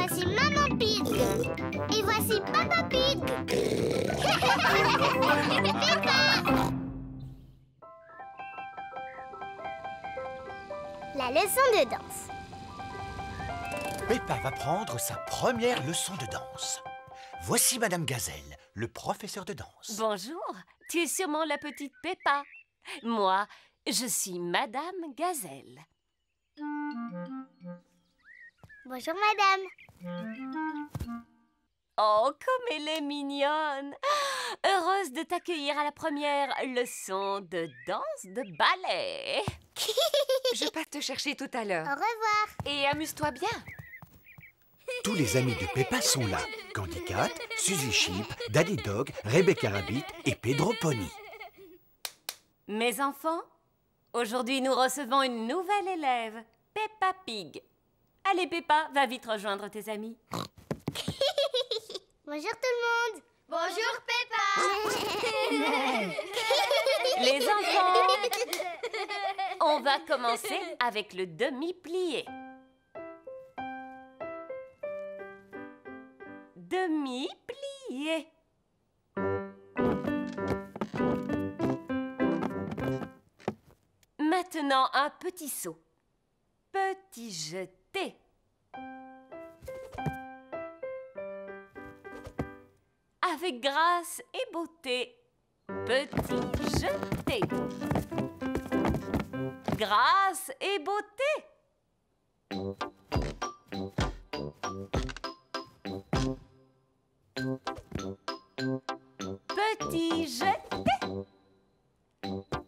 voici Maman Pig. Et voici Papa Pig. Peppa. La leçon de danse. Peppa va prendre sa première leçon de danse. Voici Madame Gazelle, le professeur de danse. Bonjour, tu es sûrement la petite Peppa. Moi, je suis Madame Gazelle. Bonjour madame. Oh, comme elle est mignonne! Heureuse de t'accueillir à la première leçon de danse de ballet. Je passe te chercher tout à l'heure. Au revoir. Et amuse-toi bien. Tous les amis de Peppa sont là. Candy Cat, Suzy Sheep, Daddy Dog, Rebecca Rabbit et Pedro Pony. Mes enfants, aujourd'hui nous recevons une nouvelle élève, Peppa Pig. Allez Peppa, va vite rejoindre tes amis. Bonjour tout le monde. Bonjour Peppa. Les enfants, on va commencer avec le demi-plié. Demi-plié. Maintenant, un petit saut. Petit jeté. Avec grâce et beauté. Petit jeté. Grâce et beauté. Petit jeté.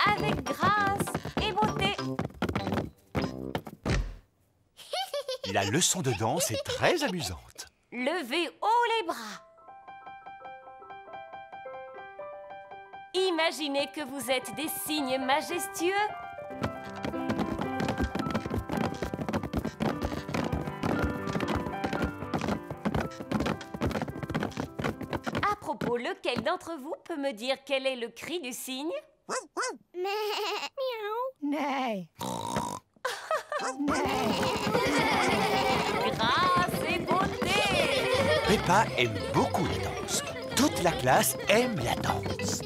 Avec grâce et beauté. La leçon de danse est très amusante. Levez haut les bras. Imaginez que vous êtes des cygnes majestueux. À propos, lequel d'entre vous peut me dire quel est le cri du cygne? Nee. Grâce et beauté. Peppa aime beaucoup la danse. Toute la classe aime la danse.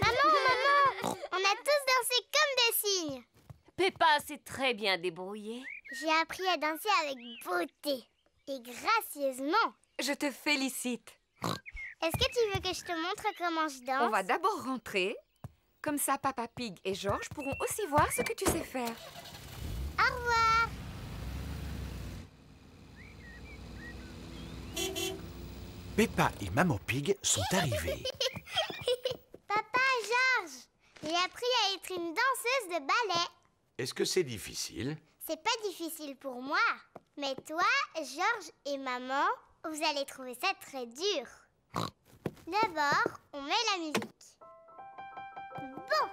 Maman, on a tous dansé comme des cygnes. Peppa s'est très bien débrouillée. J'ai appris à danser avec beauté et gracieusement. Je te félicite. Est-ce que tu veux que je te montre comment je danse? On va d'abord rentrer. Comme ça, Papa Pig et George pourront aussi voir ce que tu sais faire. Au revoir. Peppa et Maman Pig sont arrivés. Papa, Georges, j'ai appris à être une danseuse de ballet. Est-ce que c'est difficile? C'est pas difficile pour moi. Mais toi, Georges et maman, vous allez trouver ça très dur. D'abord, on met la musique. Bon.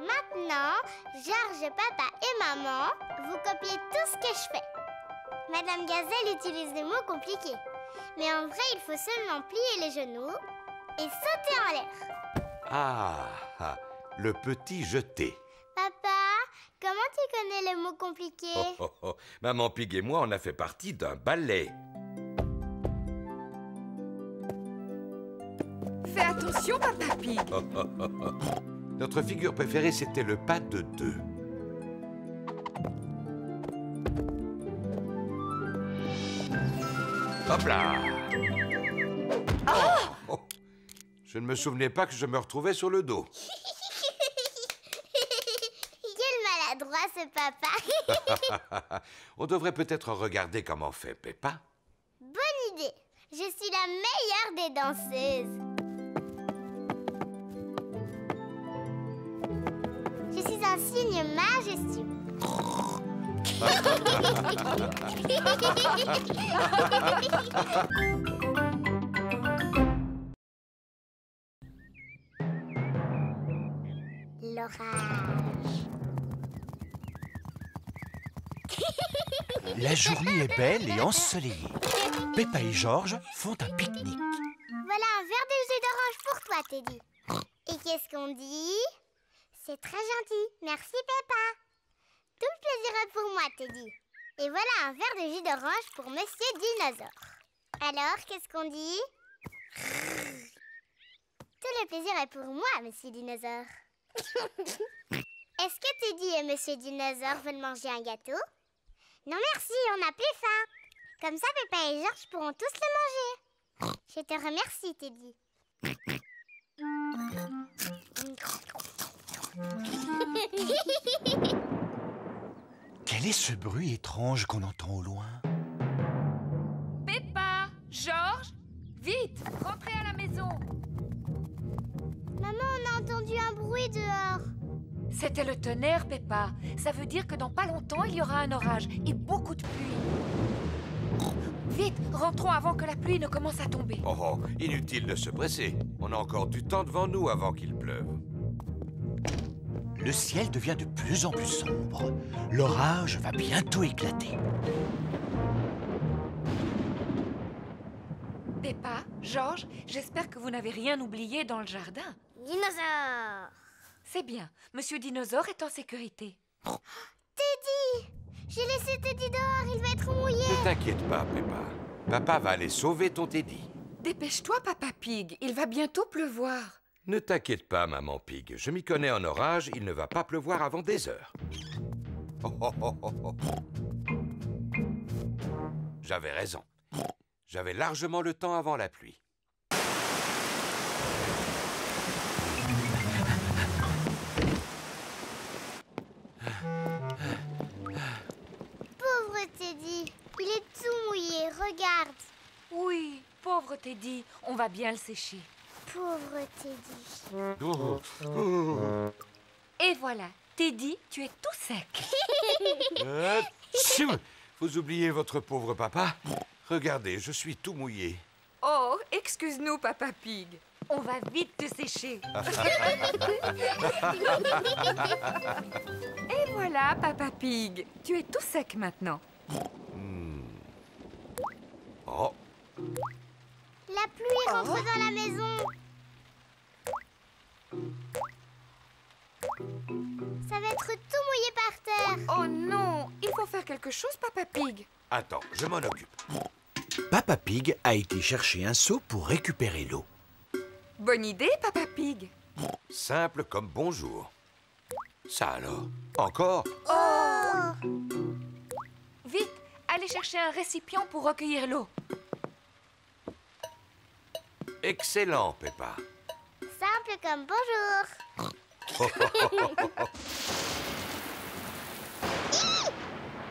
Maintenant, Georges, papa et maman, vous copiez tout ce que je fais. Madame Gazelle utilise des mots compliqués. Mais en vrai, il faut seulement plier les genoux et sauter en l'air. Ah, le petit jeté. Papa, comment tu connais les mots compliqués? Maman Pig et moi, on a fait partie d'un ballet. Fais attention, Papa Pig. Notre figure préférée, c'était le pas de deux. Hop là! Oh. Je ne me souvenais pas que je me retrouvais sur le dos. Quel maladroit ce papa. On devrait peut-être regarder comment fait Peppa. Bonne idée. Je suis la meilleure des danseuses. Je suis un cygne majestueux. L'orage. La journée est belle et ensoleillée. Peppa et George font un pique-nique. Voilà un verre de jus d'orange pour toi, Teddy. Et qu'est-ce qu'on dit? C'est très gentil. Merci, Peppa. Tout le plaisir est pour moi, Teddy. Et voilà un verre de jus d'orange pour Monsieur Dinosaure. Alors, qu'est-ce qu'on dit? Tout le plaisir est pour moi, Monsieur Dinosaure. Est-ce que Teddy et Monsieur Dinosaure veulent manger un gâteau? Non merci, on n'a plus faim. Comme ça, Peppa et Georges pourront tous le manger. Je te remercie, Teddy. Quel est ce bruit étrange qu'on entend au loin? Peppa, Georges, vite, rentrez à la maison. Maman, on a entendu un bruit dehors. C'était le tonnerre, Peppa. Ça veut dire que dans pas longtemps, il y aura un orage et beaucoup de pluie. Vite, rentrons avant que la pluie ne commence à tomber. Oh, inutile de se presser. On a encore du temps devant nous avant qu'il pleuve. Le ciel devient de plus en plus sombre. L'orage va bientôt éclater. Peppa, Georges, j'espère que vous n'avez rien oublié dans le jardin. Dinosaure. C'est bien, Monsieur Dinosaure est en sécurité. Teddy! J'ai laissé Teddy dehors, il va être mouillé. Ne t'inquiète pas, Peppa. Papa va aller sauver ton Teddy. Dépêche-toi, Papa Pig, il va bientôt pleuvoir. Ne t'inquiète pas, Maman Pig. Je m'y connais en orage, il ne va pas pleuvoir avant des heures. Oh, oh, oh, oh, oh. J'avais raison. J'avais largement le temps avant la pluie. Pauvre Teddy, il est tout mouillé, regarde. Oui, pauvre Teddy, on va bien le sécher. Pauvre Teddy. Oh, oh. Et voilà, Teddy, tu es tout sec. Tchou! Vous oubliez votre pauvre papa? Regardez, je suis tout mouillé. Oh, excuse-nous, Papa Pig. On va vite te sécher. Et voilà, Papa Pig, tu es tout sec maintenant. Oh, La pluie rentre dans la maison. Ça va être tout mouillé par terre. Oh non, il faut faire quelque chose, Papa Pig. attends, je m'en occupe. Papa Pig a été chercher un seau pour récupérer l'eau. Bonne idée, Papa Pig. Simple comme bonjour. Ça alors? Encore? Vite, allez chercher un récipient pour recueillir l'eau. Excellent, Peppa. Simple comme bonjour. Hi!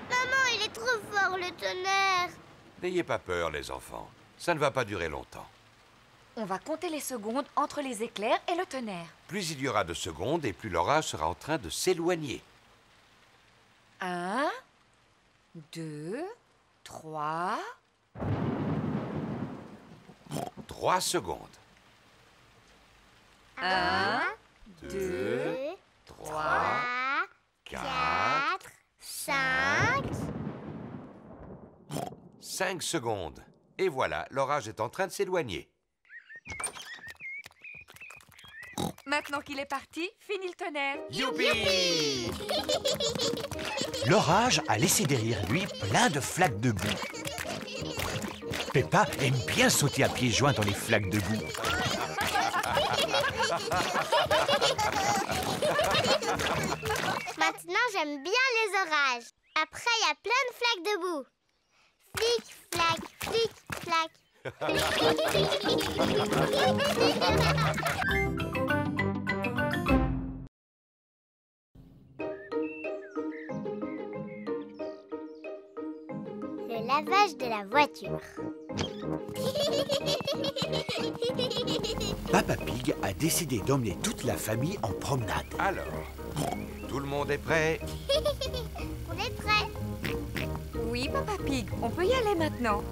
Maman, il est trop fort le tonnerre. N'ayez pas peur, les enfants. Ça ne va pas durer longtemps. On va compter les secondes entre les éclairs et le tonnerre. Plus il y aura de secondes et plus l'orage sera en train de s'éloigner. 1, 2, 3... 3 secondes. 1, 2, 2, 3, 3, 4, 4, 5. 5 secondes. Et voilà, l'orage est en train de s'éloigner. Maintenant qu'il est parti, fini le tonnerre. Youpi! L'orage a laissé derrière lui plein de flaques de boue. Peppa aime bien sauter à pieds joints dans les flaques de boue. Maintenant, j'aime bien les orages. Après, il y a plein de flaques de boue. Flic, flac, flic, flac. Le lavage de la voiture. Papa Pig a décidé d'emmener toute la famille en promenade. Alors, tout le monde est prêt? On est prêts. Oui, Papa Pig, on peut y aller maintenant.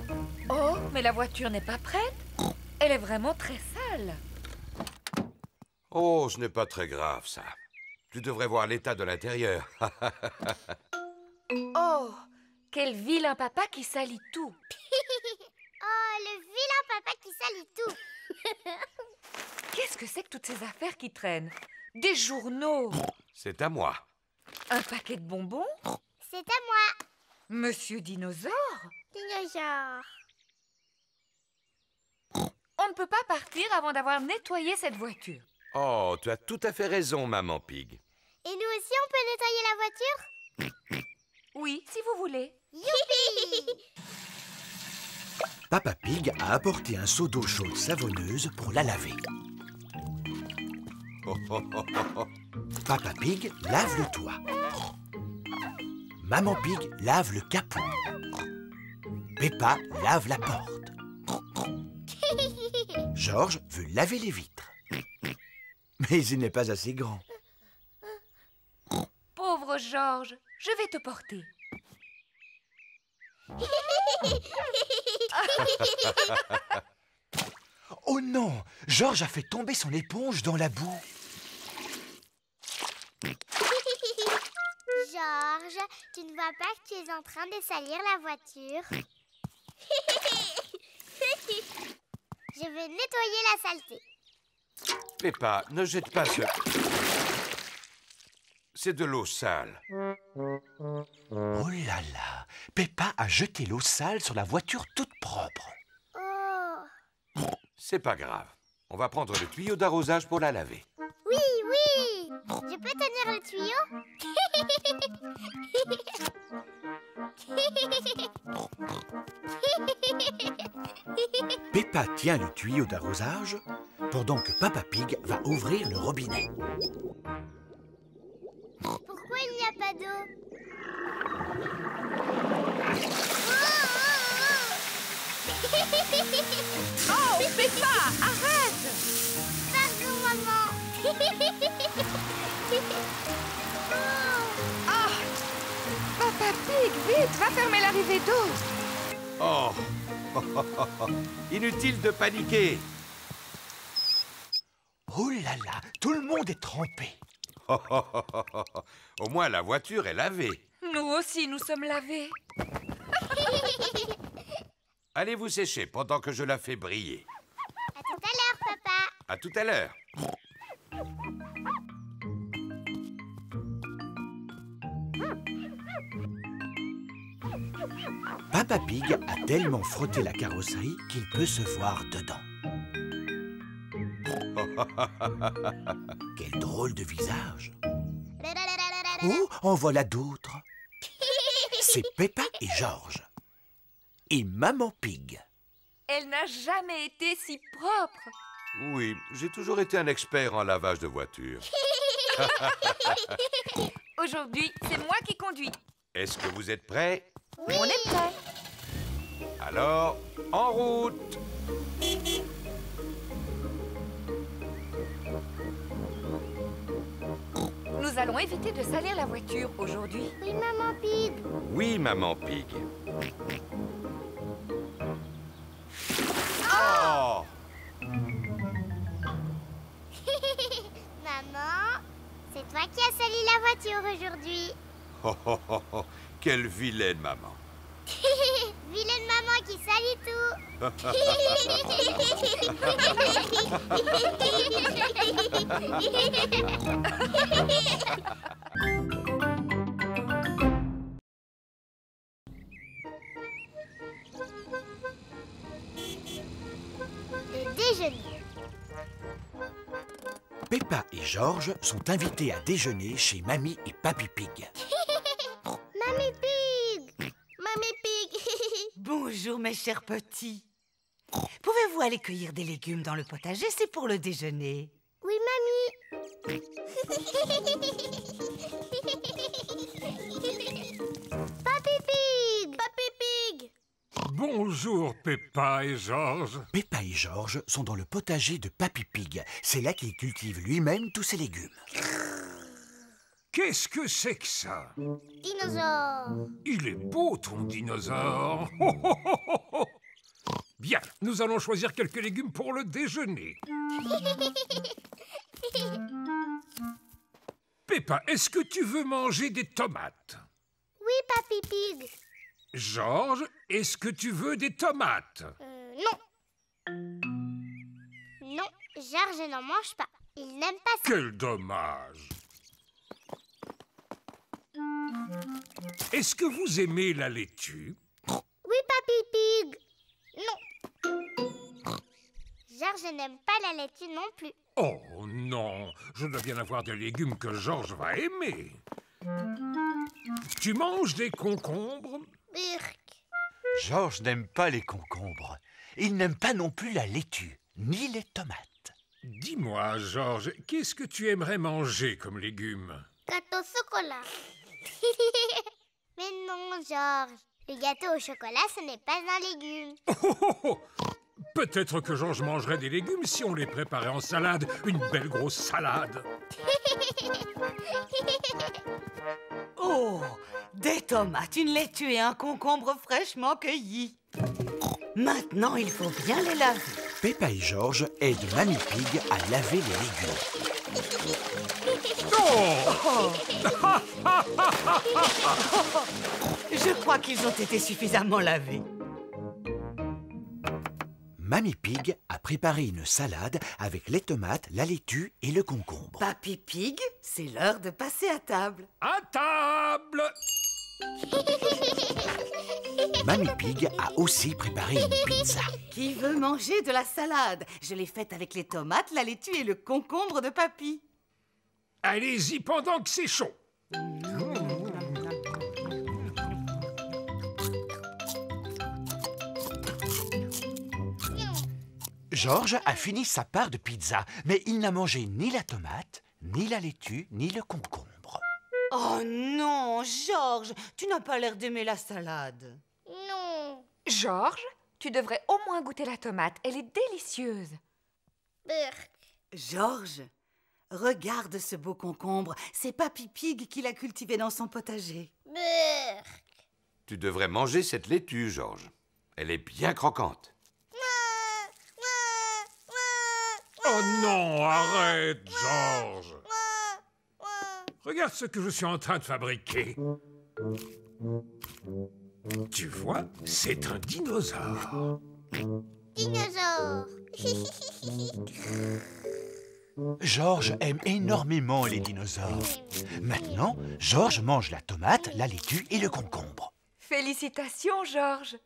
Oh, mais la voiture n'est pas prête. Elle est vraiment très sale. Oh, ce n'est pas très grave, ça. Tu devrais voir l'état de l'intérieur. Oh, quel vilain papa qui salit tout. Oh, le vilain papa qui salit tout. Qu'est-ce que c'est que toutes ces affaires qui traînent? Des journaux, C'est à moi. Un paquet de bonbons? C'est à moi. Monsieur Dinosaure? Dinosaure. On ne peut pas partir avant d'avoir nettoyé cette voiture. Oh, tu as tout à fait raison, Maman Pig. Et nous aussi, on peut nettoyer la voiture? Oui, si vous voulez. Youpi! Papa Pig a apporté un seau d'eau chaude savonneuse pour la laver. Papa Pig lave le toit. Maman Pig lave le capot. Peppa lave la porte. Georges veut laver les vitres. Mais il n'est pas assez grand. Pauvre Georges, je vais te porter. Oh non! Georges a fait tomber son éponge dans la boue. Georges, tu ne vois pas que tu es en train de salir la voiture? Je veux nettoyer la saleté. Peppa, ne jette pas ce... C'est de l'eau sale. Oh là là! Peppa a jeté l'eau sale sur la voiture toute propre. Oh! C'est pas grave. On va prendre le tuyau d'arrosage pour la laver. Oui, oui! Je peux tenir le tuyau? Peppa tient le tuyau d'arrosage pendant que Papa Pig va ouvrir le robinet. Pourquoi il n'y a pas d'eau? Oh, Peppa, arrête! Pardon, maman! Ah! Papa Pig, vite, va fermer l'arrivée d'eau. Oh! Inutile de paniquer. Oh là là! Tout le monde est trempé. Au moins, la voiture est lavée. Nous aussi, nous sommes lavés. Allez vous sécher pendant que je la fais briller. À tout à l'heure, papa! À tout à l'heure. Papa Pig a tellement frotté la carrosserie qu'il peut se voir dedans. Quel drôle de visage! Oh, en voilà d'autres! C'est Peppa et Georges. Et Maman Pig. Elle n'a jamais été si propre. Oui, j'ai toujours été un expert en lavage de voiture. Aujourd'hui, c'est moi qui conduis. Est-ce que vous êtes prêts? On est prêts. Alors, en route! Nous allons éviter de salir la voiture aujourd'hui. Oui, maman Pig! Oui, Maman Pig. Oh! Maman, c'est toi qui as sali la voiture aujourd'hui. Oh, oh, oh, oh. Quelle vilaine maman. Vilaine maman qui salit Le déjeuner. Peppa et Georges sont invités à déjeuner chez Mamie et Papy Pig. Mamie Pig! Mamie Pig! Bonjour mes chers petits. Pouvez-vous aller cueillir des légumes dans le potager? C'est pour le déjeuner. Oui, mamie. Papy Pig! Papy Pig! Bonjour Peppa et Georges. Peppa et Georges sont dans le potager de Papy Pig. C'est là qu'il cultive lui-même tous ses légumes. Qu'est-ce que c'est que ça? Dinosaure! Il est beau ton dinosaure. Bien, nous allons choisir quelques légumes pour le déjeuner. Peppa, est-ce que tu veux manger des tomates? Oui, Papy Pig. Georges, est-ce que tu veux des tomates? Non. Non, Georges n'en mange pas. Il n'aime pas ça. Quel dommage. Est-ce que vous aimez la laitue? Oui, Papy Pig. Non. Georges n'aime pas la laitue non plus. Oh non, je dois bien avoir des légumes que Georges va aimer. Tu manges des concombres? Burk. Georges n'aime pas les concombres. Il n'aime pas non plus la laitue, ni les tomates. Dis-moi, Georges, qu'est-ce que tu aimerais manger comme légumes? Gâteau au chocolat. Mais non, Georges. Le gâteau au chocolat, ce n'est pas un légume. Oh, oh, oh. Peut-être que Georges mangerait des légumes si on les préparait en salade. Une belle grosse salade. Oh, des tomates, une laitue et un concombre fraîchement cueillis. Maintenant, il faut bien les laver. Peppa et Georges aident Mamie Pig à laver les légumes. Je crois qu'ils ont été suffisamment lavés. Mamie Pig a préparé une salade avec les tomates, la laitue et le concombre. Papy Pig, c'est l'heure de passer à table. À table! Mamie Pig a aussi préparé une pizza. Qui veut manger de la salade? Je l'ai faite avec les tomates, la laitue et le concombre de Papy. Allez-y pendant que c'est chaud. Georges a fini sa part de pizza, mais il n'a mangé ni la tomate, ni la laitue, ni le concombre. Oh non, Georges, tu n'as pas l'air d'aimer la salade. Non. Georges, tu devrais au moins goûter la tomate. Elle est délicieuse. Burk. Georges, regarde ce beau concombre. C'est Papy Pig qui l'a cultivé dans son potager. Burk. Tu devrais manger cette laitue, Georges. Elle est bien croquante. Oh non, arrête, Georges. Regarde ce que je suis en train de fabriquer. Tu vois, c'est un dinosaure. Dinosaure. Georges aime énormément les dinosaures. Maintenant, Georges mange la tomate, la laitue et le concombre. Félicitations, Georges.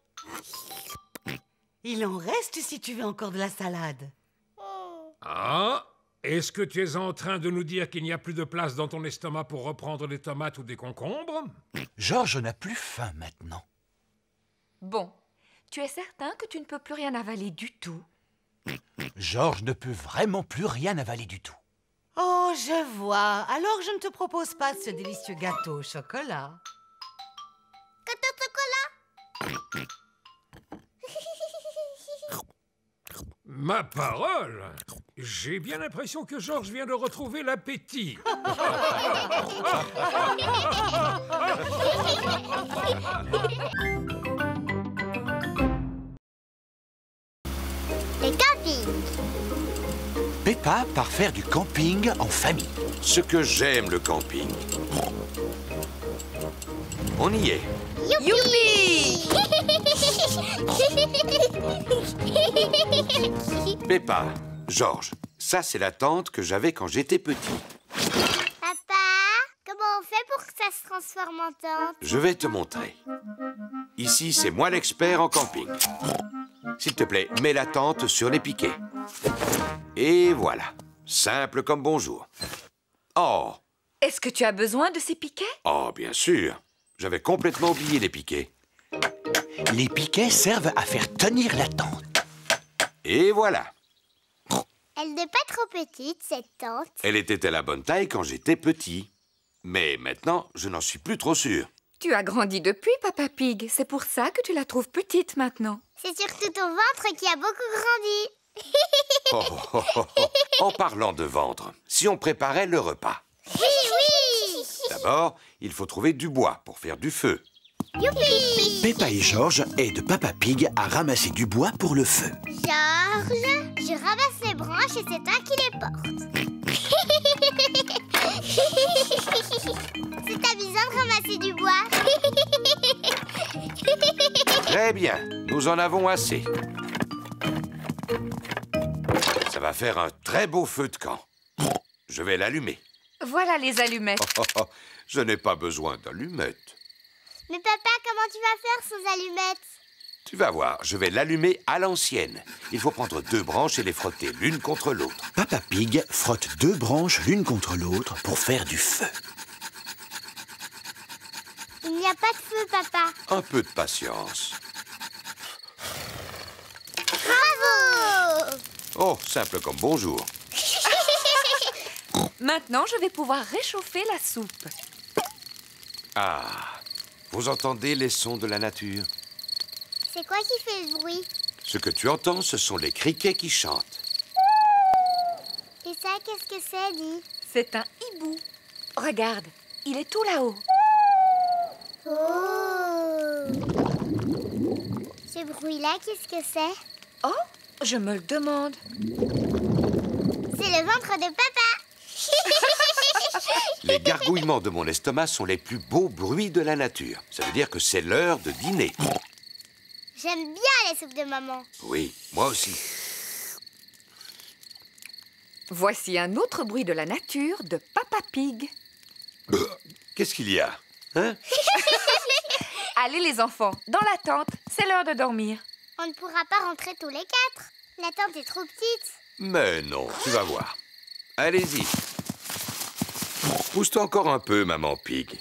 Il en reste si tu veux encore de la salade. Ah, est-ce que tu es en train de nous dire qu'il n'y a plus de place dans ton estomac pour reprendre des tomates ou des concombres? Georges n'a plus faim maintenant. Bon, tu es certain que tu ne peux plus rien avaler du tout? Georges ne peut vraiment plus rien avaler du tout. Oh, je vois. Alors je ne te propose pas ce délicieux gâteau au chocolat. Gâteau au chocolat. Ma parole! J'ai bien l'impression que Georges vient de retrouver l'appétit. Le camping. Peppa part faire du camping en famille. Ce que j'aime, le camping. On y est. Youpi. Peppa, Georges, ça c'est la tente que j'avais quand j'étais petit. Papa, comment on fait pour que ça se transforme en tente? Je vais te montrer. Ici, c'est moi l'expert en camping. S'il te plaît, mets la tente sur les piquets. Et voilà, simple comme bonjour. Oh! Est-ce que tu as besoin de ces piquets? Oh, bien sûr. J'avais complètement oublié les piquets. Les piquets servent à faire tenir la tente. Et voilà. Elle n'est pas trop petite, cette tente. Elle était à la bonne taille quand j'étais petit. Mais maintenant, je n'en suis plus trop sûr. Tu as grandi depuis, Papa Pig. C'est pour ça que tu la trouves petite maintenant. C'est surtout ton ventre qui a beaucoup grandi. Oh, oh, oh, oh. En parlant de ventre, si on préparait le repas. Oui, oui. D'abord, il faut trouver du bois pour faire du feu. Youpi. Peppa et Georges aident Papa Pig à ramasser du bois pour le feu. Georges, je ramasse les branches et c'est toi qui les portes. C'est amusant de ramasser du bois. Très bien, nous en avons assez. Ça va faire un très beau feu de camp. Je vais l'allumer. Voilà les allumettes. Je n'ai pas besoin d'allumettes. Mais papa, comment tu vas faire sans allumettes? Tu vas voir, je vais l'allumer à l'ancienne. Il faut prendre 2 branches et les frotter l'une contre l'autre. Peppa Pig frotte 2 branches l'une contre l'autre pour faire du feu. Il n'y a pas de feu, papa. Un peu de patience. Bravo! Oh, simple comme bonjour. Maintenant, je vais pouvoir réchauffer la soupe. Ah, vous entendez les sons de la nature? C'est quoi qui fait le bruit? Ce que tu entends, ce sont les criquets qui chantent. Et ça, qu'est-ce que c'est, dit? C'est un hibou. Regarde, il est tout là-haut. Oh! Ce bruit-là, qu'est-ce que c'est? Oh, je me le demande. C'est le ventre de papa! Les gargouillements de mon estomac sont les plus beaux bruits de la nature. Ça veut dire que c'est l'heure de dîner. J'aime bien les soupes de maman. Oui, moi aussi. Voici un autre bruit de la nature de Peppa Pig. Qu'est-ce qu'il y a? Hein? Allez les enfants, dans la tente, c'est l'heure de dormir. On ne pourra pas rentrer tous les 4. La tente est trop petite. Mais non, tu vas voir. Allez-y. Pousse-toi encore un peu, maman Pig.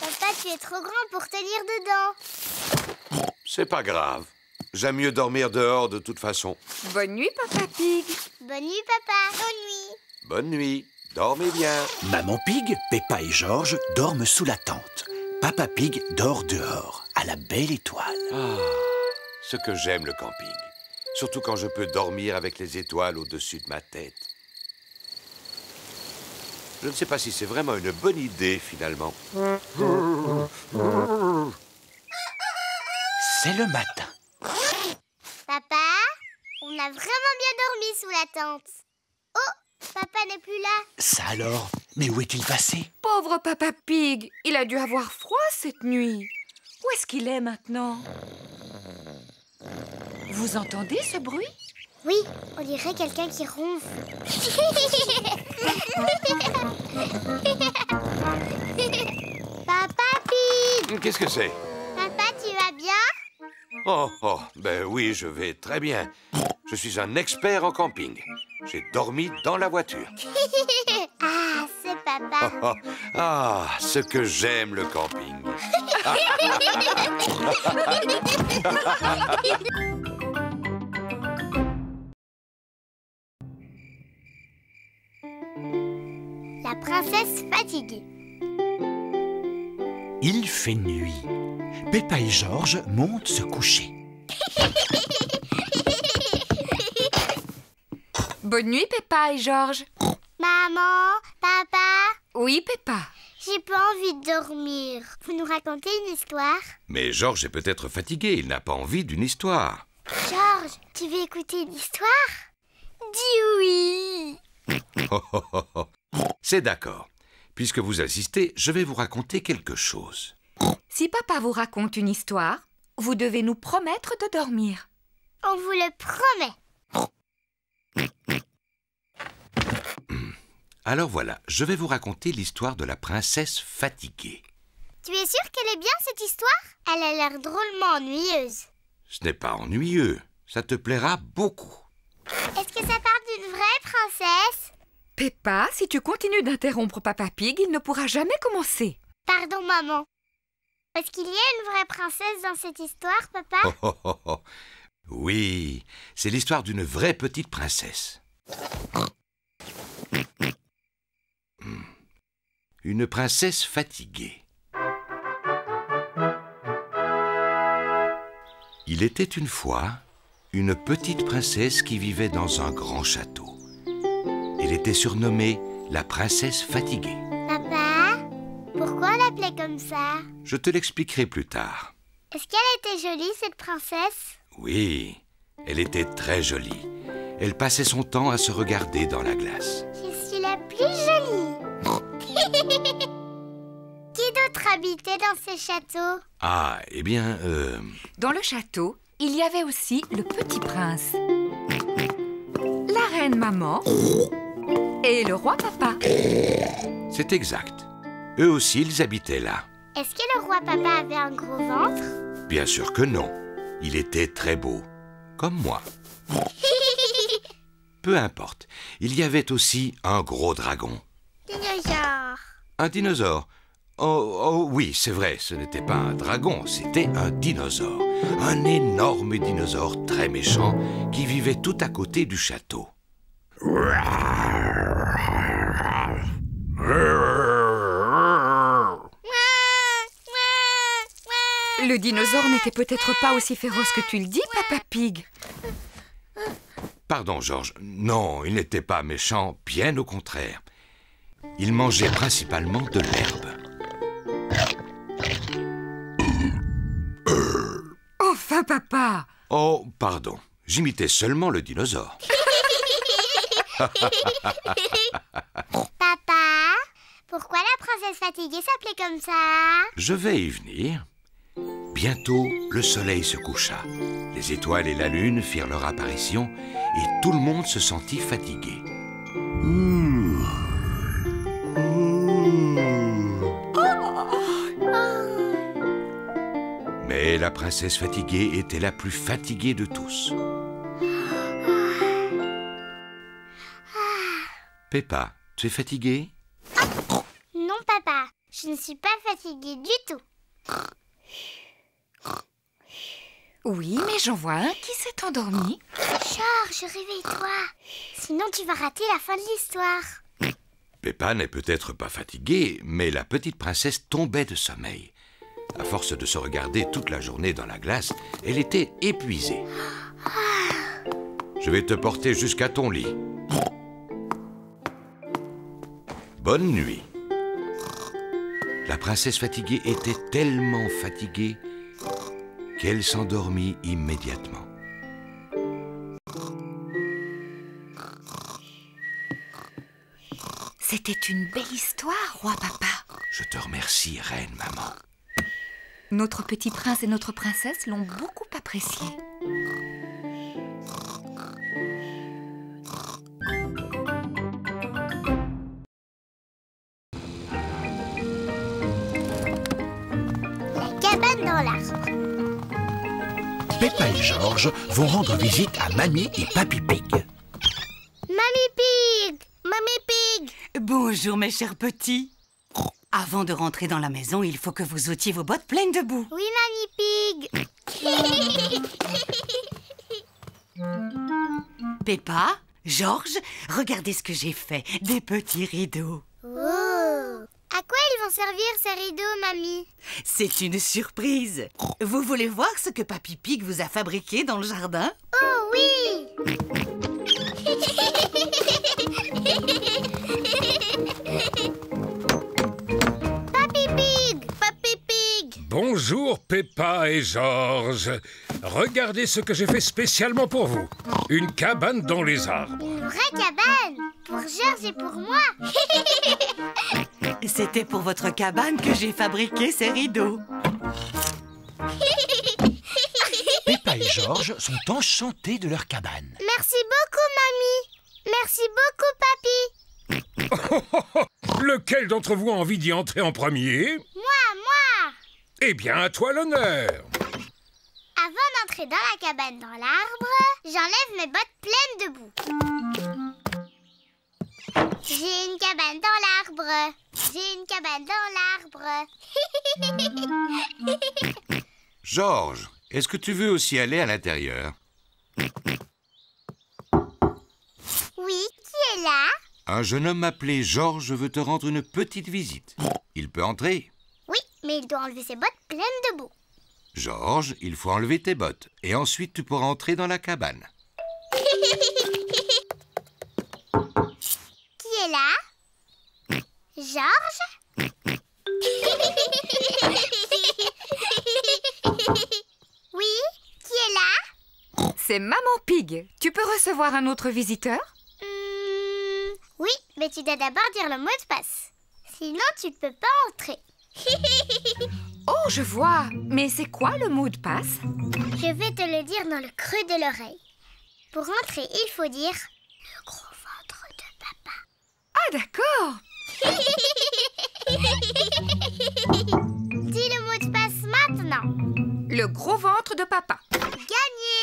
Papa, tu es trop grand pour tenir dedans. C'est pas grave. J'aime mieux dormir dehors de toute façon. Bonne nuit, Peppa Pig. Bonne nuit, papa. Bonne nuit. Bonne nuit. Dormez bien. Maman Pig, Peppa et George dorment sous la tente. Peppa Pig dort dehors, à la belle étoile. Ah, ce que j'aime le camping. Surtout quand je peux dormir avec les étoiles au-dessus de ma tête. Je ne sais pas si c'est vraiment une bonne idée, finalement. C'est le matin. Papa, on a vraiment bien dormi sous la tente. Oh, papa n'est plus là. Ça alors? Mais où est-il passé? Pauvre Peppa Pig, il a dû avoir froid cette nuit. Où est-ce qu'il est maintenant? Vous entendez ce bruit? Oui, on dirait quelqu'un qui ronfle. Papa Pig! Qu'est-ce que c'est? Papa, tu vas bien? Ben oui, je vais très bien. Je suis un expert en camping. J'ai dormi dans la voiture. Ah, c'est papa. Ce que j'aime le camping. La princesse fatiguée. Il fait nuit. Peppa et George montent se coucher. Bonne nuit, Peppa et George. Maman, papa, Oui, Peppa. j'ai pas envie de dormir. Vous nous racontez une histoire? Mais Georges est peut-être fatigué. Il n'a pas envie d'une histoire. George, tu veux écouter une histoire? Dis oui. C'est d'accord. Puisque vous insistez, je vais vous raconter quelque chose. Si papa vous raconte une histoire, vous devez nous promettre de dormir. On vous le promet. Alors voilà, je vais vous raconter l'histoire de la princesse fatiguée. Tu es sûr qu'elle est bien cette histoire? Elle a l'air drôlement ennuyeuse. Ce n'est pas ennuyeux. Ça te plaira beaucoup. Est-ce que ça parle d'une vraie princesse? Peppa, si tu continues d'interrompre Peppa Pig, il ne pourra jamais commencer. Pardon, maman. Est-ce qu'il y a une vraie princesse dans cette histoire, papa? Oui, c'est l'histoire d'une vraie petite princesse. Une princesse fatiguée. Il était une fois une petite princesse qui vivait dans un grand château. Elle était surnommée la princesse fatiguée. Papa, pourquoi on l'appelait comme ça? Je te l'expliquerai plus tard. Est-ce qu'elle était jolie, cette princesse? Oui, elle était très jolie. Elle passait son temps à se regarder dans la glace. Je suis la plus jolie. Qui d'autre habitait dans ce château? Ah, eh bien, Dans le château, il y avait aussi le petit prince, la reine maman Et le roi papa. C'est exact. Eux aussi, ils habitaient là. Est-ce que le roi papa avait un gros ventre? Bien sûr que non. Il était très beau. Comme moi. Peu importe. Il y avait aussi un gros dragon. Dinosaure. Un dinosaure. Oh oui, c'est vrai, ce n'était pas un dragon, c'était un dinosaure. Un énorme dinosaure très méchant qui vivait tout à côté du château. Le dinosaure n'était peut-être pas aussi féroce que tu le dis, Papa Pig. Pardon, Georges. Non, il n'était pas méchant, bien au contraire. Il mangeait principalement de l'herbe. Enfin, papa! Oh, pardon. J'imitais seulement le dinosaure. Papa, pourquoi la princesse fatiguée s'appelait comme ça? Je vais y venir. Bientôt, le soleil se coucha. Les étoiles et la lune firent leur apparition et tout le monde se sentit fatigué. Mais la princesse fatiguée était la plus fatiguée de tous. Peppa, tu es fatiguée? Non, papa, je ne suis pas fatiguée du tout. Oui, mais j'en vois un qui s'est endormi. Georges, réveille-toi. Sinon, tu vas rater la fin de l'histoire. Peppa n'est peut-être pas fatiguée, mais la petite princesse tombait de sommeil. À force de se regarder toute la journée dans la glace, elle était épuisée. Je vais te porter jusqu'à ton lit. Bonne nuit. La princesse fatiguée était tellement fatiguée qu'elle s'endormit immédiatement. C'était une belle histoire, roi papa. Je te remercie, reine maman. Notre petit prince et notre princesse l'ont beaucoup apprécié. La cabane dans l'arbre. Peppa et Georges vont rendre visite à Mamie et Papy Pig. Mamie Pig! Mamie Pig! Bonjour mes chers petits. Avant de rentrer dans la maison, il faut que vous ôtiez vos bottes pleines de boue. Oui, Mamie Pig! Peppa, Georges, regardez ce que j'ai fait. Des petits rideaux. Oh! À quoi ils vont servir ces rideaux, Mamie? C'est une surprise. Vous voulez voir ce que Papy Pig vous a fabriqué dans le jardin? Oh oui! Papy Pig! Papy Pig! Bonjour Peppa et Georges. Regardez ce que j'ai fait spécialement pour vous. Une cabane dans les arbres. Une vraie cabane! Pour Georges et pour moi! C'était pour votre cabane que j'ai fabriqué ces rideaux. Peppa et Georges sont enchantés de leur cabane. Merci beaucoup, Mamie! Merci beaucoup, Papy! Lequel d'entre vous a envie d'y entrer en premier? Moi! Eh bien, à toi l'honneur. Avant d'entrer dans la cabane dans l'arbre, j'enlève mes bottes pleines de boue. J'ai une cabane dans l'arbre. J'ai une cabane dans l'arbre. Georges, est-ce que tu veux aussi aller à l'intérieur? Oui, qui est là? Un jeune homme appelé Georges veut te rendre une petite visite. Il peut entrer? Oui, mais il doit enlever ses bottes pleines de boue. Georges, il faut enlever tes bottes. Et ensuite, tu pourras entrer dans la cabane. Qui est là? Georges? Oui, qui est là? C'est Maman Pig. Tu peux recevoir un autre visiteur? Oui, mais tu dois d'abord dire le mot de passe. Sinon, tu ne peux pas entrer. Oh, je vois. Mais c'est quoi le mot de passe? Je vais te le dire dans le creux de l'oreille. Pour entrer, il faut dire le gros ventre de papa. Ah, d'accord. Dis le mot de passe maintenant. Le gros ventre de papa. Gagné.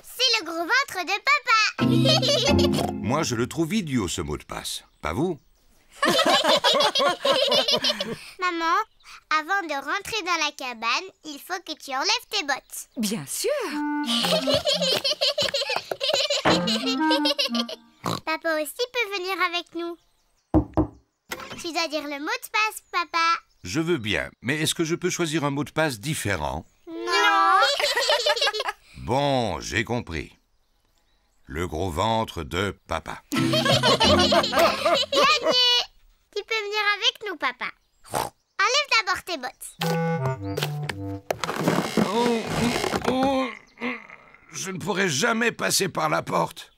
C'est le gros ventre de papa. Moi, je le trouve idiot, ce mot de passe. Pas vous? Maman, avant de rentrer dans la cabane, il faut que tu enlèves tes bottes. Bien sûr. Papa aussi peut venir avec nous. Tu dois dire le mot de passe, papa. Je veux bien, mais est-ce que je peux choisir un mot de passe différent? Non. Bon, j'ai compris. Le gros ventre de papa. Gagné. Tu peux venir avec nous, papa. Enlève d'abord tes bottes. Je ne pourrai jamais passer par la porte.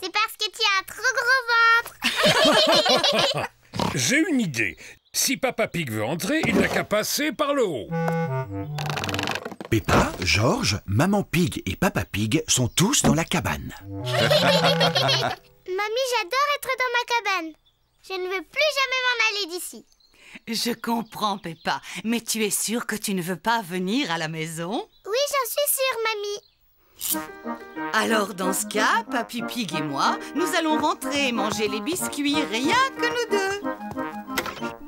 C'est parce que tu as un trop gros ventre. J'ai une idée. Si Papa Pig veut entrer, il n'a qu'à passer par le haut. Peppa, George, Maman Pig et Papa Pig sont tous dans la cabane. Mamie, j'adore être dans ma cabane. Je ne veux plus jamais m'en aller d'ici. Je comprends, Peppa, mais tu es sûre que tu ne veux pas venir à la maison? Oui, j'en suis sûre, mamie. Alors, dans ce cas, Papy Pig et moi, nous allons rentrer et manger les biscuits, rien que nous deux.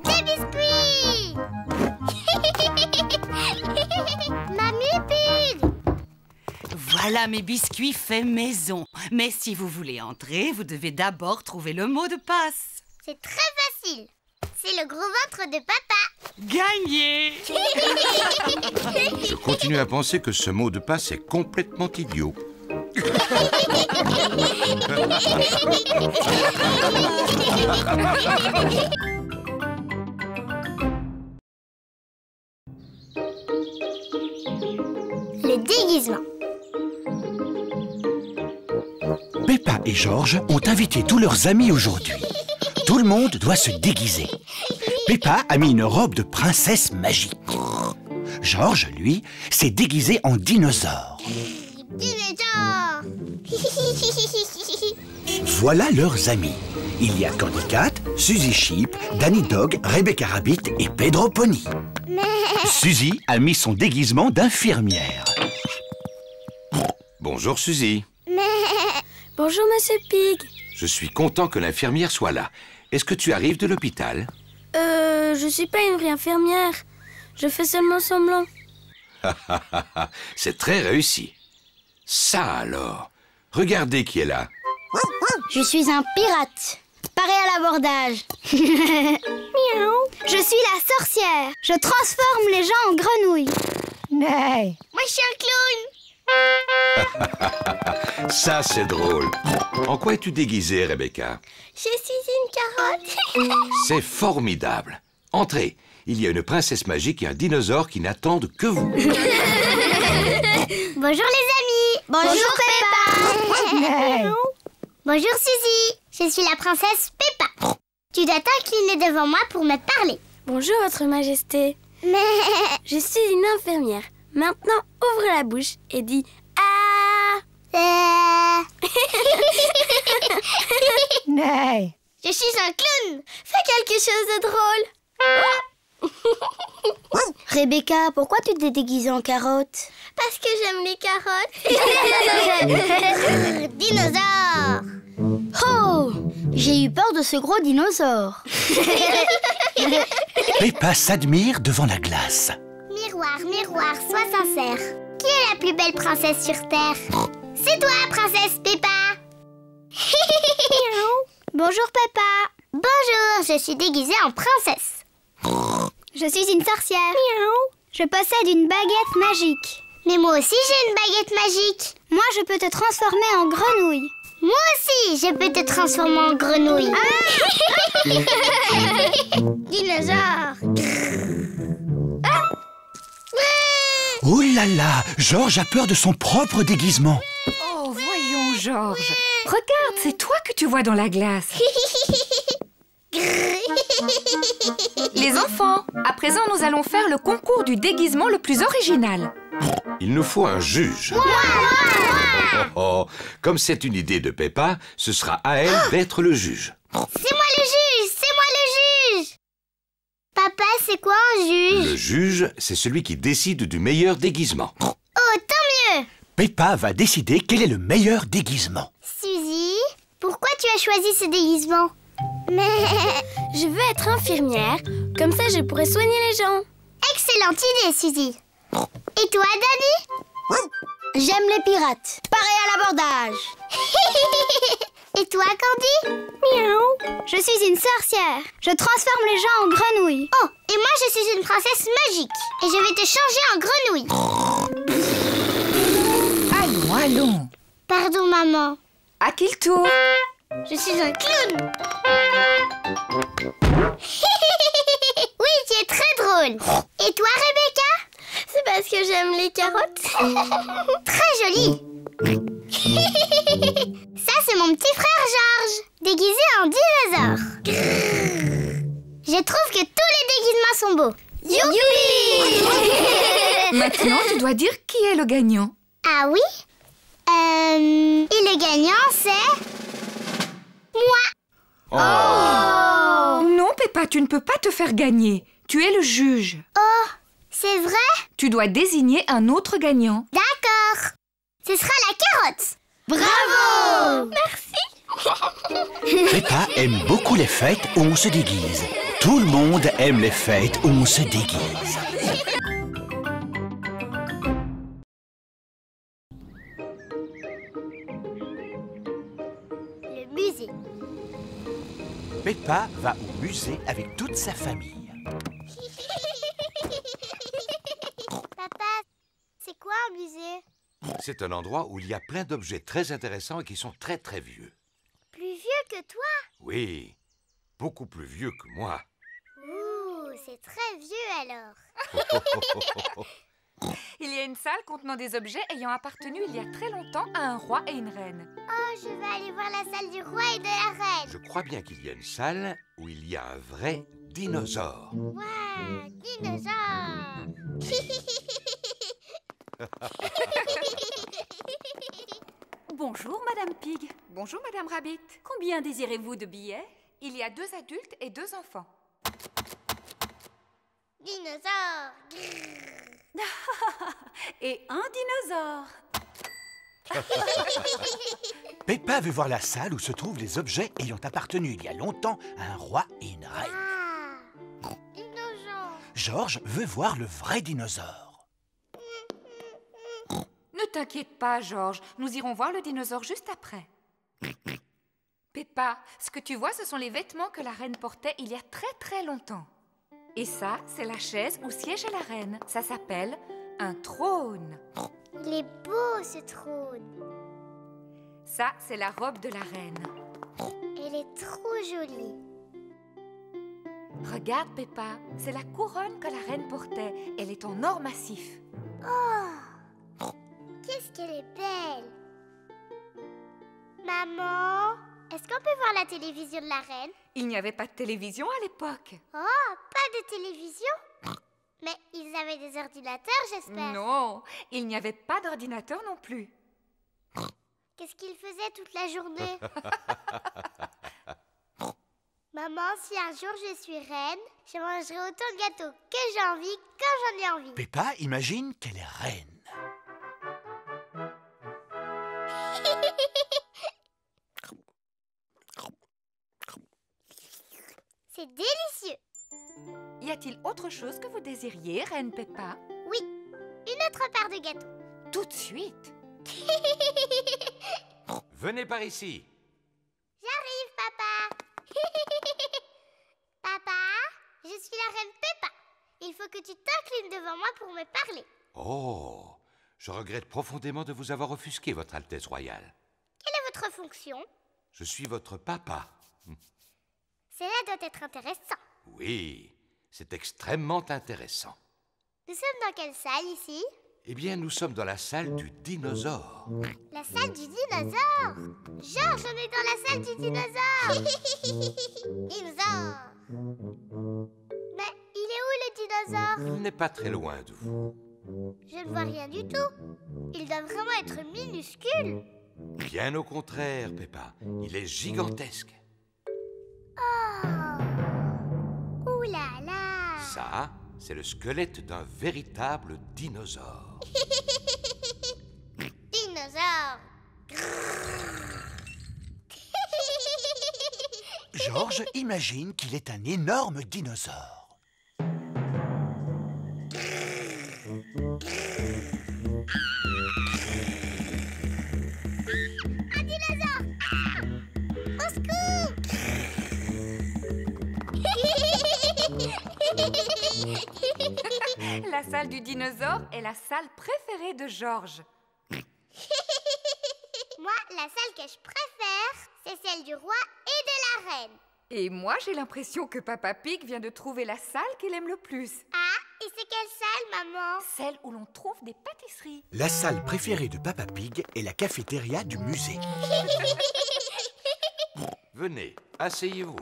Des biscuits. Mamie Pig. Voilà mes biscuits faits maison. Mais si vous voulez entrer, vous devez d'abord trouver le mot de passe. C'est très facile. C'est le gros ventre de papa. Gagné. Je continue à penser que ce mot de passe est complètement idiot. Le déguisement. Peppa et George ont invité tous leurs amis aujourd'hui. Tout le monde doit se déguiser. Peppa a mis une robe de princesse magique. George, lui, s'est déguisé en dinosaure. Dinosaure. Voilà leurs amis. Il y a Candy Cat, Suzy Sheep, Danny Dog, Rebecca Rabbit et Pedro Pony. Suzy a mis son déguisement d'infirmière. Bonjour Suzy. Bonjour, Monsieur Pig. Je suis content que l'infirmière soit là. Est-ce que tu arrives de l'hôpital? Je suis pas une vraie infirmière. Je fais seulement semblant. C'est très réussi. Ça alors. Regardez qui est là. Je suis un pirate. Paré à l'abordage. Miaou. Je suis la sorcière. Je transforme les gens en grenouilles. Mais... Moi, je suis un clown. Ça, c'est drôle. En quoi es-tu déguisée, Rebecca? Je suis une carotte. C'est formidable. Entrez. Il y a une princesse magique et un dinosaure qui n'attendent que vous. Bonjour les amis. Bonjour Peppa. Bonjour Suzy. Je suis la princesse Peppa. Tu dois t'incliner devant moi pour me parler. Bonjour Votre Majesté. Je suis une infirmière. Maintenant, ouvre la bouche et dis ah. Mais... Je suis un clown. Fais quelque chose de drôle. Rebecca, pourquoi tu t'es déguisée en carotte? Parce que j'aime les carottes. Dinosaure. Oh, j'ai eu peur de ce gros dinosaure. Peppa s'admire devant la glace. Miroir, miroir, sois sincère. Qui est la plus belle princesse sur Terre? C'est toi, princesse Peppa. Bonjour Peppa. Bonjour, je suis déguisée en princesse. Je suis une sorcière. Je possède une baguette magique. Mais moi aussi j'ai une baguette magique. Moi, je peux te transformer en grenouille. Moi aussi, je peux te transformer en grenouille. Dinosaure. Oh là là, George a peur de son propre déguisement. Oh, voyons, George. Regarde, c'est toi que tu vois dans la glace. Les enfants, à présent, nous allons faire le concours du déguisement le plus original. Il nous faut un juge. Oh, comme c'est une idée de Peppa, ce sera à elle d'être le juge. C'est moi le juge! C'est moi le juge! Papa, c'est quoi un juge? Le juge, c'est celui qui décide du meilleur déguisement. Oh, tant mieux! Peppa va décider quel est le meilleur déguisement. Suzy, pourquoi tu as choisi ce déguisement? Mais... Je veux être infirmière, comme ça je pourrais soigner les gens. Excellente idée, Suzy. Et toi, Dani? J'aime les pirates. Pareil à l'abordage. Et toi, Candy? Miaou. Je suis une sorcière. Je transforme les gens en grenouilles. Oh, et moi je suis une princesse magique. Et je vais te changer en grenouille. Allons, allons. Pardon, maman. À qui le tour? Je suis un clown. Oui, tu es très drôle. Et toi, Rebecca? C'est parce que j'aime les carottes. Très joli. Ça, c'est mon petit frère Georges, déguisé en dinosaure. Je trouve que tous les déguisements sont beaux. Youpi! Maintenant, tu dois dire qui est le gagnant. Ah oui? Et le gagnant, c'est... moi. Oh. Non, Peppa, tu ne peux pas te faire gagner. Tu es le juge. Oh, c'est vrai? Tu dois désigner un autre gagnant. D'accord. Ce sera la carotte. Bravo! Merci. Peppa aime beaucoup les fêtes où on se déguise. Tout le monde aime les fêtes où on se déguise. Le musée. Peppa va au musée avec toute sa famille. Papa, c'est quoi un musée? C'est un endroit où il y a plein d'objets très intéressants et qui sont très très vieux. Plus vieux que toi? Oui, beaucoup plus vieux que moi. Ouh, c'est très vieux alors. Il y a une salle contenant des objets ayant appartenu il y a très longtemps à un roi et une reine. Oh, je vais aller voir la salle du roi et de la reine. Je crois bien qu'il y a une salle où il y a un vrai dinosaure. Waouh, dinosaure. Bonjour, Madame Pig. Bonjour, Madame Rabbit. Combien désirez-vous de billets? Il y a 2 adultes et 2 enfants. Dinosaure. Et un dinosaure. Peppa veut voir la salle où se trouvent les objets ayant appartenu il y a longtemps à un roi et une reine. Ah, dinosaure. Georges veut voir le vrai dinosaure. Ne t'inquiète pas, Georges. Nous irons voir le dinosaure juste après. Peppa, ce que tu vois, ce sont les vêtements que la reine portait il y a très très longtemps. Et ça, c'est la chaise où siégeait la reine. Ça s'appelle un trône. Il est beau ce trône. Ça, c'est la robe de la reine. Elle est trop jolie. Regarde, Peppa, c'est la couronne que la reine portait. Elle est en or massif. Oh, qu'est-ce qu'elle est belle. Maman, est-ce qu'on peut voir la télévision de la reine? Il n'y avait pas de télévision à l'époque. Oh, pas de télévision? Mais ils avaient des ordinateurs, j'espère. Non, il n'y avait pas d'ordinateur non plus. Qu'est-ce qu'ils faisaient toute la journée? Maman, si un jour je suis reine, je mangerai autant de gâteaux que j'ai envie quand j'en ai envie. Peppa imagine qu'elle est reine. C'est délicieux. Y a-t-il autre chose que vous désiriez, Reine Peppa? Oui, une autre part de gâteau. Tout de suite. Venez par ici. J'arrive, papa. Papa, je suis la reine Peppa. Il faut que tu t'inclines devant moi pour me parler. Oh, je regrette profondément de vous avoir offusqué, Votre Altesse Royale. Quelle est votre fonction? Je suis votre papa. Cela doit être intéressant. Oui, c'est extrêmement intéressant. Nous sommes dans quelle salle ici? Eh bien, nous sommes dans la salle du dinosaure. La salle du dinosaure. Georges, on est dans la salle du dinosaure. Dinosaure. Mais il est où le dinosaure? Il n'est pas très loin de vous. Je ne vois rien du tout. Il doit vraiment être minuscule. Bien au contraire, Peppa. Il est gigantesque. Oh. Ouh là là. Ça, c'est le squelette d'un véritable dinosaure. Dinosaure. Georges imagine qu'il est un énorme dinosaure. Un dinosaure. Au secours. La salle du dinosaure est la salle préférée de Georges. Moi, la salle que je préfère, c'est celle du roi et de la reine. Et moi, j'ai l'impression que Papa Pig vient de trouver la salle qu'il aime le plus. Ah, et c'est quelle salle, maman? Celle où l'on trouve des pâtisseries. La salle préférée de Papa Pig est la cafétéria du musée. Venez, asseyez-vous.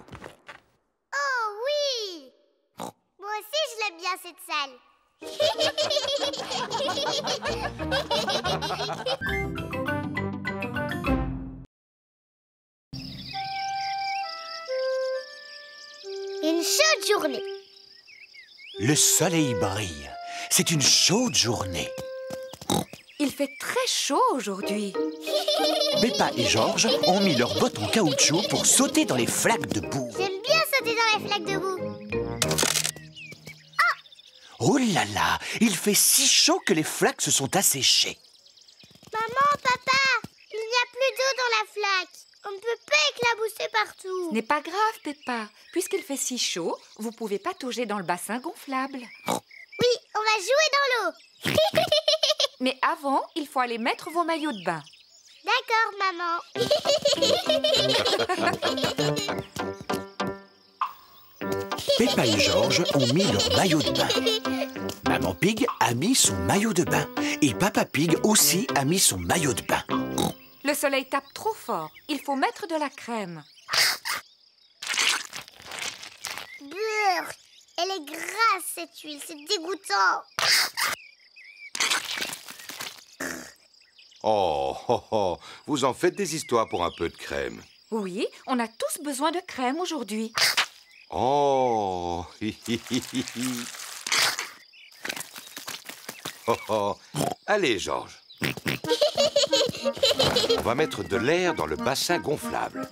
Oh oui! Moi aussi, je l'aime bien, cette salle. Une chaude journée. Le soleil brille. C'est une chaude journée. Il fait très chaud aujourd'hui. Peppa et Georges ont mis leurs bottes en caoutchouc pour sauter dans les flaques de boue. J'aime bien sauter dans les flaques de boue. Oh là là, il fait si chaud que les flaques se sont asséchées. Maman, papa, il n'y a plus d'eau dans la flaque. On ne peut pas éclabousser partout. Ce n'est pas grave, Peppa. Puisqu'il fait si chaud, vous pouvez patauger dans le bassin gonflable. Oui, on va jouer dans l'eau. Mais avant, il faut aller mettre vos maillots de bain. D'accord, maman. Peppa et Georges ont mis leur maillot de bain. Maman Pig a mis son maillot de bain. Et Papa Pig aussi a mis son maillot de bain. Le soleil tape trop fort. Il faut mettre de la crème. Brrr, elle est grasse, cette huile, c'est dégoûtant. Oh, oh, oh, vous en faites des histoires pour un peu de crème. Oui, on a tous besoin de crème aujourd'hui. Oh, oh, oh. Allez, Georges. On va mettre de l'air dans le bassin gonflable.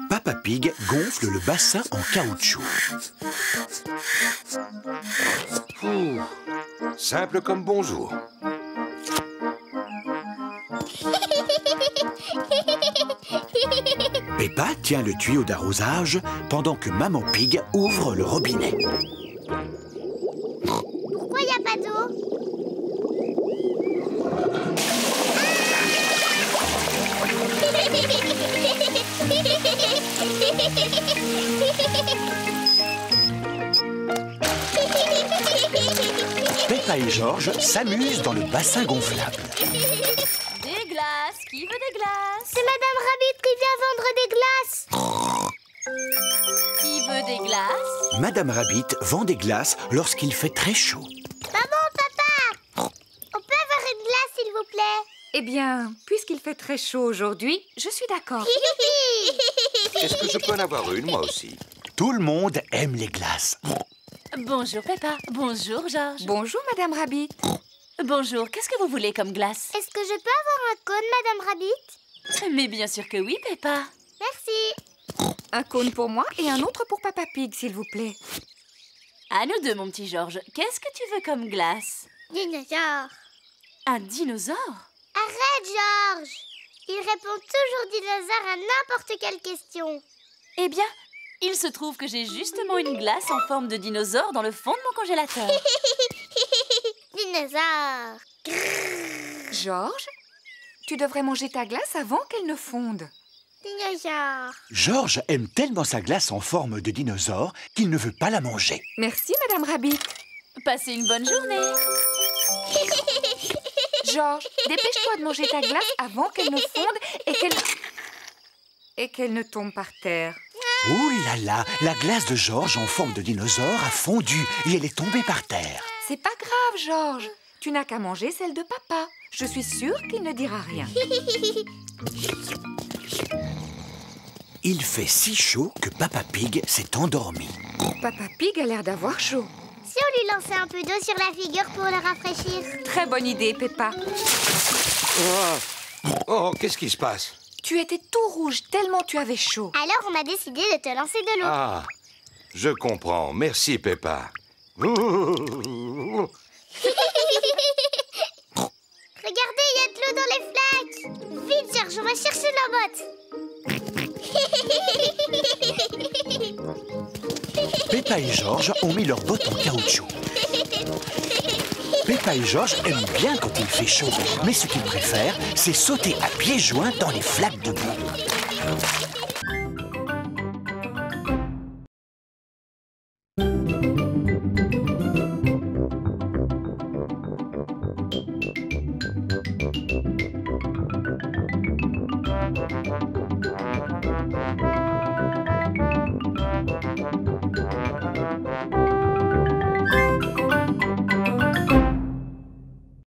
Papa Pig gonfle le bassin en caoutchouc. Ouh, simple comme bonjour. Peppa tient le tuyau d'arrosage pendant que Maman Pig ouvre le robinet. Pourquoi il n'y a pas d'eau? Peppa et Georges s'amusent dans le bassin gonflable. Des glaces. Qui veut des glaces? C'est Madame Rabbit qui vient vendre des glaces. Qui veut des glaces? Madame Rabbit vend des glaces lorsqu'il fait très chaud. Maman, papa, on peut avoir une glace, s'il vous plaît? Eh bien, puisqu'il fait très chaud aujourd'hui, je suis d'accord. Est-ce que je peux en avoir une, moi aussi? Tout le monde aime les glaces. Bonjour Peppa. Bonjour Georges. Bonjour, Madame Rabbit. Bonjour, qu'est-ce que vous voulez comme glace? Est-ce que je peux avoir un cône, Madame Rabbit? Mais bien sûr que oui, Peppa. Merci. Un cône pour moi et un autre pour Papa Pig, s'il vous plaît. À nous deux, mon petit Georges. Qu'est-ce que tu veux comme glace? Dinosaure. Un dinosaure? Arrête, Georges. Il répond toujours dinosaure à n'importe quelle question. Eh bien, il se trouve que j'ai justement une glace en forme de dinosaure dans le fond de mon congélateur. Dinosaure. Georges, tu devrais manger ta glace avant qu'elle ne fonde. Dinosaure. Georges aime tellement sa glace en forme de dinosaure qu'il ne veut pas la manger. Merci, Madame Rabbit. Passez une bonne journée. Georges, dépêche-toi de manger ta glace avant qu'elle ne fonde et qu'elle ne tombe par terre. Ouh là là, la glace de Georges en forme de dinosaure a fondu et elle est tombée par terre. C'est pas grave, Georges. Tu n'as qu'à manger celle de papa. Je suis sûre qu'il ne dira rien. Il fait si chaud que Papa Pig s'est endormi. Papa Pig a l'air d'avoir chaud. Si on lui lançait un peu d'eau sur la figure pour le rafraîchir. Très bonne idée, Peppa. Oh, qu'est-ce qui se passe? Tu étais tout rouge tellement tu avais chaud. Alors on a décidé de te lancer de l'eau. Ah, je comprends. Merci, Peppa. Regardez, il y a de l'eau dans les flaques. Vite, George, on va chercher nos bottes. Peppa et George ont mis leurs bottes en caoutchouc. Peppa et George aiment bien quand il fait chaud, mais ce qu'ils préfèrent, c'est sauter à pieds joints dans les flaques de boue.